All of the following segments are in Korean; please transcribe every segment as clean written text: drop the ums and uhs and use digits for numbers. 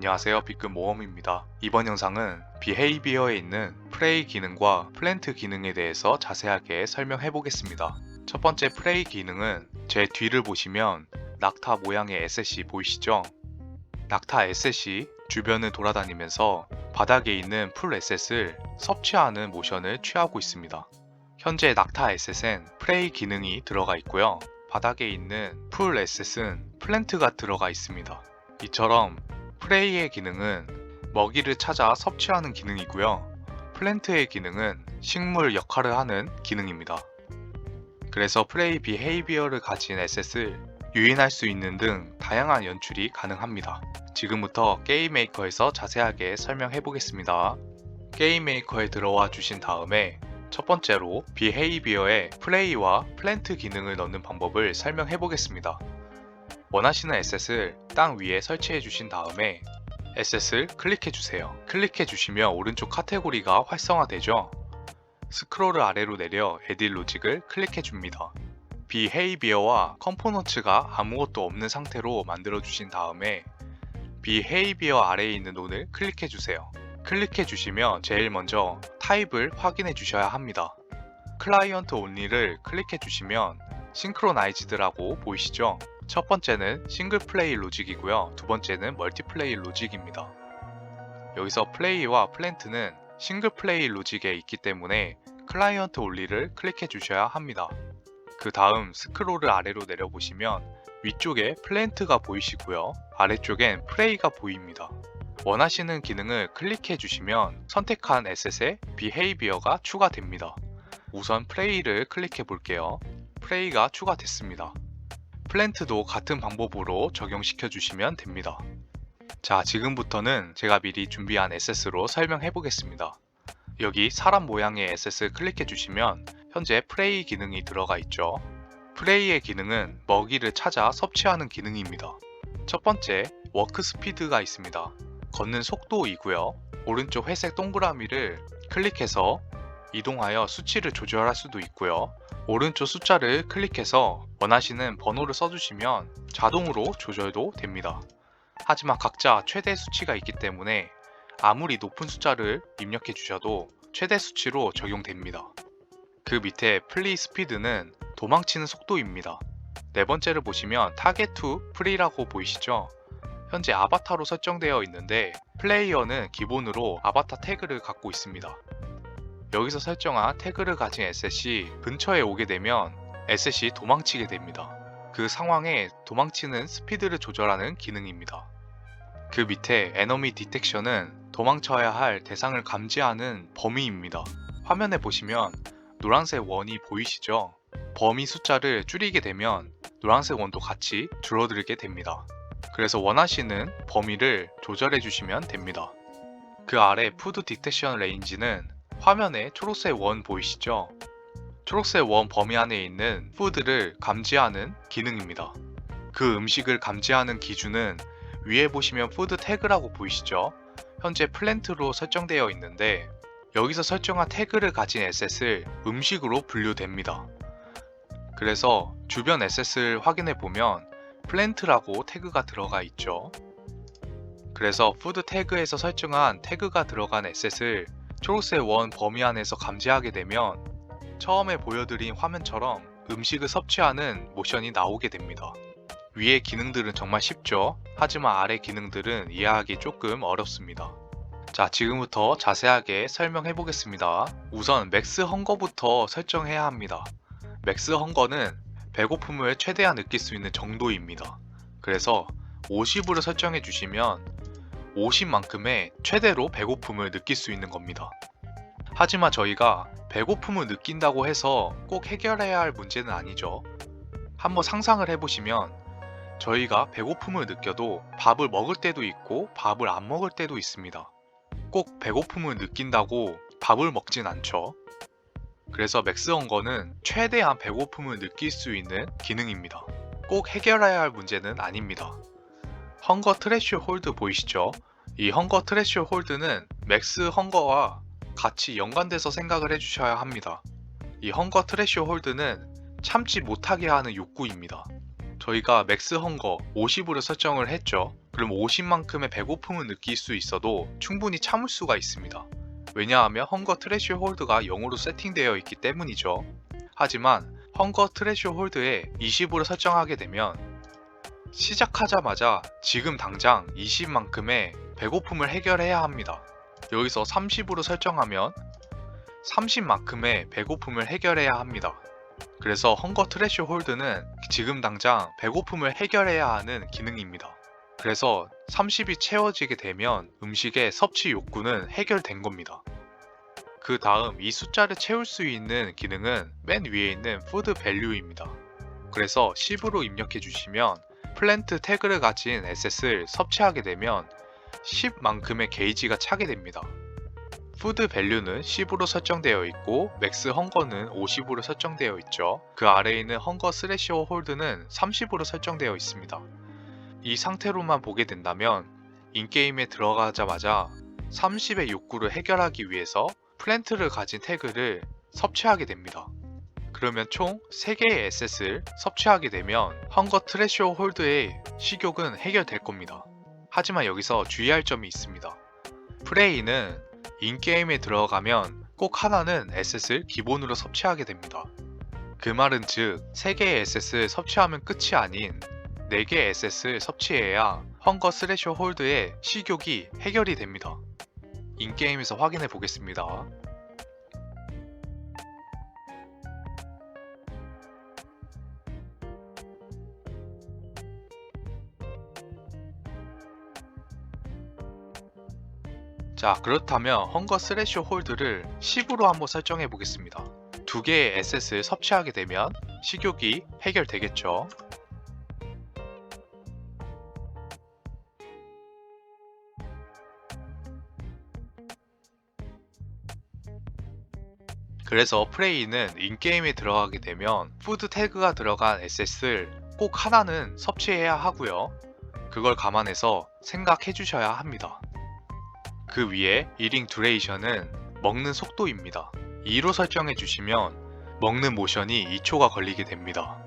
안녕하세요, B급모험입니다. 이번 영상은 비헤이비어에 있는 프레이 기능과 플랜트 기능에 대해서 자세하게 설명해 보겠습니다. 첫 번째 프레이 기능은 제 뒤를 보시면 낙타 모양의 에셋이 보이시죠? 낙타 에셋이 주변을 돌아다니면서 바닥에 있는 풀 에셋을 섭취하는 모션을 취하고 있습니다. 현재 낙타 에셋엔 프레이 기능이 들어가 있고요. 바닥에 있는 풀 에셋은 플랜트가 들어가 있습니다. 이처럼 프레이의 기능은 먹이를 찾아 섭취하는 기능이고요. 플랜트의 기능은 식물 역할을 하는 기능입니다. 그래서 프레이 비헤이비어를 가진 에셋을 유인할 수 있는 등 다양한 연출이 가능합니다. 지금부터 게임 메이커에서 자세하게 설명해 보겠습니다. 게임 메이커에 들어와 주신 다음에 첫 번째로 비헤이비어에 프레이와 플랜트 기능을 넣는 방법을 설명해 보겠습니다. 원하시는 에셋을 땅 위에 설치해 주신 다음에 에셋을 클릭해 주세요. 클릭해 주시면 오른쪽 카테고리가 활성화되죠. 스크롤을 아래로 내려 에딧 로직을 클릭해 줍니다. 비헤이비어와 컴포넌츠가 아무것도 없는 상태로 만들어 주신 다음에 비헤이비어 아래에 있는 논을 클릭해 주세요. 클릭해 주시면 제일 먼저 타입을 확인해 주셔야 합니다. 클라이언트 온리를 클릭해 주시면 싱크로나이즈드라고 보이시죠? 첫 번째는 싱글 플레이 로직이고요. 두 번째는 멀티 플레이 로직입니다. 여기서 플레이와 플랜트는 싱글 플레이 로직에 있기 때문에 클라이언트 온리를 클릭해 주셔야 합니다. 그 다음 스크롤을 아래로 내려보시면 위쪽에 플랜트가 보이시고요. 아래쪽엔 프레이가 보입니다. 원하시는 기능을 클릭해 주시면 선택한 에셋에 비헤이비어가 추가됩니다. 우선 프레이를 클릭해 볼게요. 프레이가 추가됐습니다. 플랜트도 같은 방법으로 적용시켜 주시면 됩니다. 자, 지금부터는 제가 미리 준비한 에셋으로 설명해 보겠습니다. 여기 사람 모양의 에셋을 클릭해 주시면 현재 프레이 기능이 들어가 있죠. 프레이의 기능은 먹이를 찾아 섭취하는 기능입니다. 첫 번째, 워크 스피드가 있습니다. 걷는 속도이고요. 오른쪽 회색 동그라미를 클릭해서 이동하여 수치를 조절할 수도 있고요. 오른쪽 숫자를 클릭해서 원하시는 번호를 써주시면 자동으로 조절도 됩니다. 하지만 각자 최대 수치가 있기 때문에 아무리 높은 숫자를 입력해 주셔도 최대 수치로 적용됩니다. 그 밑에 플리 스피드는 도망치는 속도입니다. 네 번째를 보시면 타겟 투 프리라고 보이시죠? 현재 아바타로 설정되어 있는데 플레이어는 기본으로 아바타 태그를 갖고 있습니다. 여기서 설정한 태그를 가진 에셋이 근처에 오게 되면 에셋이 도망치게 됩니다. 그 상황에 도망치는 스피드를 조절하는 기능입니다. 그 밑에 에너미 디텍션은 도망쳐야 할 대상을 감지하는 범위입니다. 화면에 보시면 노란색 원이 보이시죠? 범위 숫자를 줄이게 되면 노란색 원도 같이 줄어들게 됩니다. 그래서 원하시는 범위를 조절해 주시면 됩니다. 그 아래 푸드 디텍션 레인지는 화면에 초록색 원 보이시죠? 초록색 원 범위 안에 있는 푸드를 감지하는 기능입니다. 그 음식을 감지하는 기준은 위에 보시면 푸드 태그라고 보이시죠? 현재 플랜트로 설정되어 있는데 여기서 설정한 태그를 가진 에셋을 음식으로 분류됩니다. 그래서 주변 에셋을 확인해 보면 플랜트라고 태그가 들어가 있죠. 그래서 푸드 태그에서 설정한 태그가 들어간 에셋을 초록색 원 범위 안에서 감지하게 되면 처음에 보여드린 화면처럼 음식을 섭취하는 모션이 나오게 됩니다. 위의 기능들은 정말 쉽죠? 하지만 아래 기능들은 이해하기 조금 어렵습니다. 자, 지금부터 자세하게 설명해 보겠습니다. 우선 맥스 헝거부터 설정해야 합니다. 맥스 헝거는 배고픔을 최대한 느낄 수 있는 정도입니다. 그래서 50으로 설정해 주시면 50만큼의 최대로 배고픔을 느낄 수 있는 겁니다. 하지만 저희가 배고픔을 느낀다고 해서 꼭 해결해야 할 문제는 아니죠. 한번 상상을 해보시면 저희가 배고픔을 느껴도 밥을 먹을 때도 있고 밥을 안 먹을 때도 있습니다. 꼭 배고픔을 느낀다고 밥을 먹진 않죠. 그래서 맥스 헝거는 최대한 배고픔을 느낄 수 있는 기능입니다. 꼭 해결해야 할 문제는 아닙니다. 헝거 트레쉬 홀드 보이시죠? 이 헝거 트레쉬 홀드는 맥스 헝거와 같이 연관돼서 생각을 해주셔야 합니다. 이 헝거 트레쉬 홀드는 참지 못하게 하는 욕구입니다. 저희가 맥스 헝거 50으로 설정을 했죠. 그럼 50만큼의 배고픔을 느낄 수 있어도 충분히 참을 수가 있습니다. 왜냐하면 헝거 트레시홀드가 0으로 세팅되어 있기 때문이죠. 하지만 헝거 트레시홀드에 20으로 설정하게 되면 시작하자마자 지금 당장 20만큼의 배고픔을 해결해야 합니다. 여기서 30으로 설정하면 30만큼의 배고픔을 해결해야 합니다. 그래서 헝거 트레시홀드는 지금 당장 배고픔을 해결해야 하는 기능입니다. 그래서 30이 채워지게 되면 음식의 섭취 욕구는 해결된 겁니다. 그 다음 이 숫자를 채울 수 있는 기능은 맨 위에 있는 푸드 밸류입니다. 그래서 10으로 입력해 주시면 플랜트 태그를 가진 에셋을 섭취하게 되면 10만큼의 게이지가 차게 됩니다. 푸드 밸류는 10으로 설정되어 있고 맥스 헝거는 50으로 설정되어 있죠. 그 아래에 있는 헝거 스래셔 홀드는 30으로 설정되어 있습니다. 이 상태로만 보게 된다면 인게임에 들어가자마자 30의 욕구를 해결하기 위해서 플랜트를 가진 태그를 섭취하게 됩니다. 그러면 총 3개의 에셋을 섭취하게 되면 헝거 트레셔 홀드의 식욕은 해결될 겁니다. 하지만 여기서 주의할 점이 있습니다. 프레이는 인게임에 들어가면 꼭 하나는 에셋을 기본으로 섭취하게 됩니다. 그 말은 즉 3개의 에셋을 섭취하면 끝이 아닌 4개의 에셋을 섭취해야 헝거 스래셔 홀드의 식욕이 해결이 됩니다. 인게임에서 확인해 보겠습니다. 자, 그렇다면 헝거 스래셔 홀드를 10으로 한번 설정해 보겠습니다. 2개의 에셋을 섭취하게 되면 식욕이 해결되겠죠. 그래서 프레이는 인게임에 들어가게 되면 푸드 태그가 들어간 에셋을 꼭 하나는 섭취해야 하고요. 그걸 감안해서 생각해 주셔야 합니다. 그 위에 이링 듀레이션은 먹는 속도입니다. 2로 설정해 주시면 먹는 모션이 2초가 걸리게 됩니다.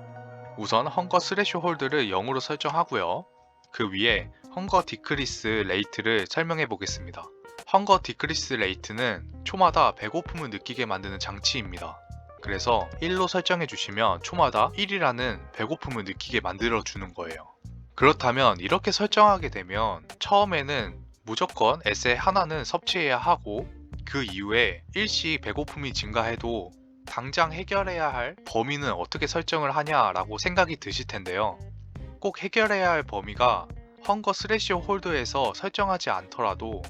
우선 헝거 스래셔 홀드를 0으로 설정하고요. 그 위에 헝거 디크리스 레이트를 설명해 보겠습니다. 헝거 디크리스 레이트는 초마다 배고픔을 느끼게 만드는 장치입니다. 그래서 1로 설정해 주시면 초마다 1이라는 배고픔을 느끼게 만들어 주는 거예요. 그렇다면 이렇게 설정하게 되면 처음에는 무조건 에셋 하나는 섭취해야 하고 그 이후에 일시 배고픔이 증가해도 당장 해결해야 할 범위는 어떻게 설정을 하냐라고 생각이 드실 텐데요. 꼭 해결해야 할 범위가 헝거 스래셔 홀드에서 설정하지 않더라도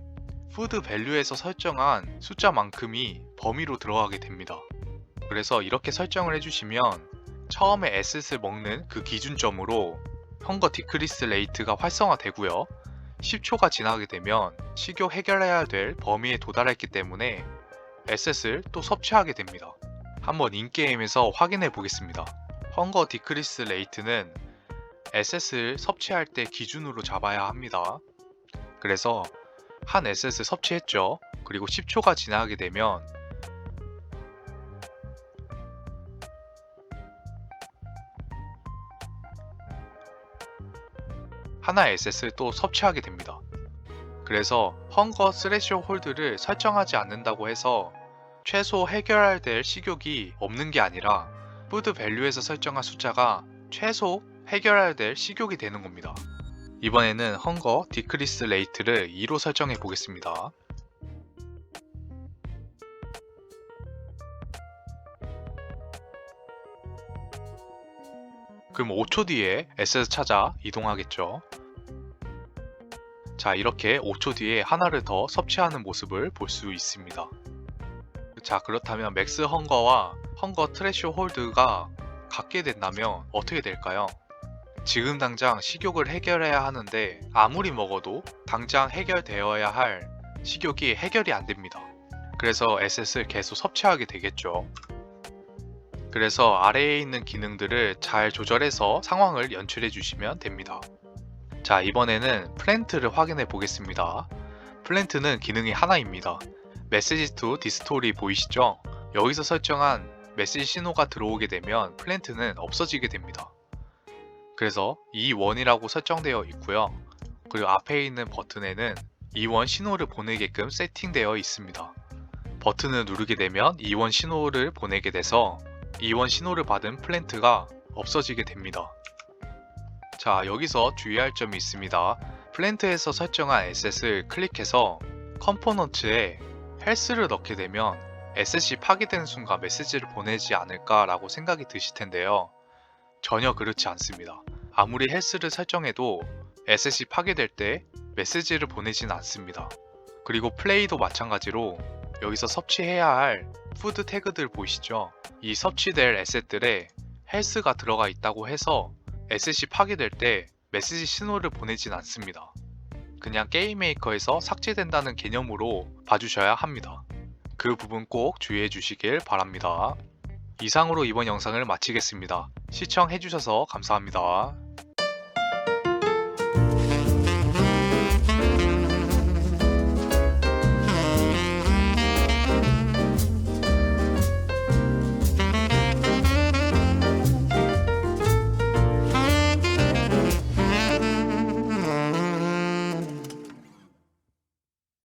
푸드 밸류에서 설정한 숫자만큼이 범위로 들어가게 됩니다. 그래서 이렇게 설정을 해주시면 처음에 에셋을 먹는 그 기준점으로 헝거 디크리스 레이트가 활성화되고요. 10초가 지나게 되면 식욕 해결해야 될 범위에 도달했기 때문에 에셋을 또 섭취하게 됩니다. 한번 인게임에서 확인해 보겠습니다. 헝거 디크리스 레이트는 에셋을 섭취할 때 기준으로 잡아야 합니다. 그래서 한 에셋을 섭취했죠. 그리고 10초가 지나게 되면 하나의 에셋을 또 섭취하게 됩니다. 그래서 헝거 스래셔 홀드를 설정하지 않는다고 해서 최소 해결해야 될 식욕이 없는 게 아니라 푸드 밸류에서 설정한 숫자가 최소 해결해야 될 식욕이 되는 겁니다. 이번에는 헝거 디크리스 레이트를 2로 설정해 보겠습니다. 그럼 5초 뒤에 에셋을 찾아 이동하겠죠. 자, 이렇게 5초 뒤에 하나를 더 섭취하는 모습을 볼 수 있습니다. 자, 그렇다면 맥스 헝거와 헝거 트래셔 홀드가 같게 된다면 어떻게 될까요? 지금 당장 식욕을 해결해야 하는데 아무리 먹어도 당장 해결되어야 할 식욕이 해결이 안 됩니다. 그래서 에셋을 계속 섭취하게 되겠죠. 그래서 아래에 있는 기능들을 잘 조절해서 상황을 연출해 주시면 됩니다. 자, 이번에는 플랜트를 확인해 보겠습니다. 플랜트는 기능이 하나입니다. 메시지 투 디스토리 보이시죠? 여기서 설정한 메시지 신호가 들어오게 되면 플랜트는 없어지게 됩니다. 그래서 E1이라고 설정되어 있고요. 그리고 앞에 있는 버튼에는 이원 신호를 보내게끔 세팅되어 있습니다. 버튼을 누르게 되면 이원 신호를 보내게 돼서 이원 신호를 받은 플랜트가 없어지게 됩니다. 자, 여기서 주의할 점이 있습니다. 플랜트에서 설정한 에셋을 클릭해서 컴포넌트에 헬스를 넣게 되면 에셋이 파괴되는 순간 메시지를 보내지 않을까 라고 생각이 드실 텐데요. 전혀 그렇지 않습니다. 아무리 헬스를 설정해도 에셋이 파괴될 때 메시지를 보내지는 않습니다. 그리고 플레이도 마찬가지로 여기서 섭취해야 할 푸드 태그들 보이시죠? 이 섭취될 에셋들에 헬스가 들어가 있다고 해서 에셋이 파괴될 때 메시지 신호를 보내진 않습니다. 그냥 게임 메이커에서 삭제된다는 개념으로 봐주셔야 합니다. 그 부분 꼭 주의해 주시길 바랍니다. 이상으로 이번 영상을 마치겠습니다. 시청해주셔서 감사합니다.